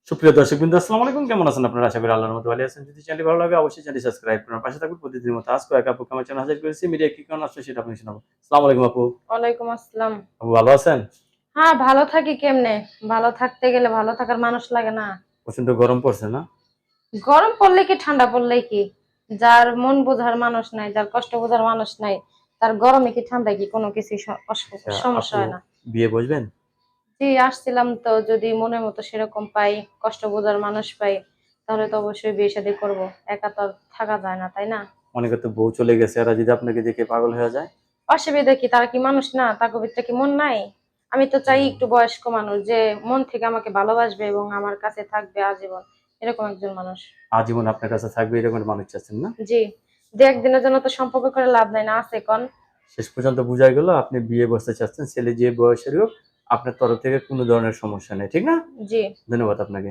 সুপ্রিয় দর্শকবৃন্দ, আসসালামু আলাইকুম। কেমন আছেন আপনারা? আশা করি আল্লাহর মতো ভালো আছেন। যদি চ্যানেলটি ভালো লাগে অবশ্যই চ্যানেলটি সাবস্ক্রাইব করুন। পাশে থাকুন প্রতিদিনের মতো। আজকেও এক আপুকে আমার চ্যানেলে হাজির করেছি। মিডিয়া কি কারণে আসছে সেটা আপনাকে শোনাবো। আসসালামু আলাইকুম আপু। ওয়ালাইকুম আসসালাম। আপু ভালো আছেন? হ্যাঁ, ভালো থাকি কেমনে? ভালো থাকতে গেলে ভালো থাকার মানুষ লাগে না? প্রচন্ড গরম পড়ছে না? গরম পড়লে কি ঠান্ডা পড়লেই কি? যার মন বোঝার মানুষ নাই, যার কষ্ট বোঝার মানুষ নাই, তার গরমে কি ঠান্ডায় কি কোনো কিছুই আচ্ছা সমস্যা আপু, হয় না। বিয়ে বসবেন? জি, আসছিলাম তো, যদি মনের মতো সেরকম পাই, কষ্ট বোঝার মানুষ পাই, তাহলে তো অবশ্যই বিয়ে শাদী করবো। একা তো আর থাকা যায় না, তাই না? অনেকে তো বউ চলে গেছে, এরা যদি আপনাকে দেখে পাগল হয়ে যায়? অসুবিধা কি? তারা কি মানুষ না? তার ভিতরে কি মন নাই? আমি তো চাই হুম, একটু বয়স্ক মানুষ, যে মন থেকে আমাকে ভালোবাসবে এবং আমার কাছে থাকবে আজীবন। এরকম একজন মানুষ। আজীবন আপনার কাছে থাকবে এরকম একটা মানুষ চাচ্ছেন না? জি। দু একদিনের জন্য তো সম্পর্ক করে লাভ নাই, না আছে কোন? শেষ পর্যন্ত বোঝা গেল আপনি বিয়ে বসতে চাচ্ছেন, ছেলে যে বয়সেরই হোক, আপনার তরফ থেকে কোনো ধরনের সমস্যা নেই, ঠিক না? জি। ধন্যবাদ আপনাকে।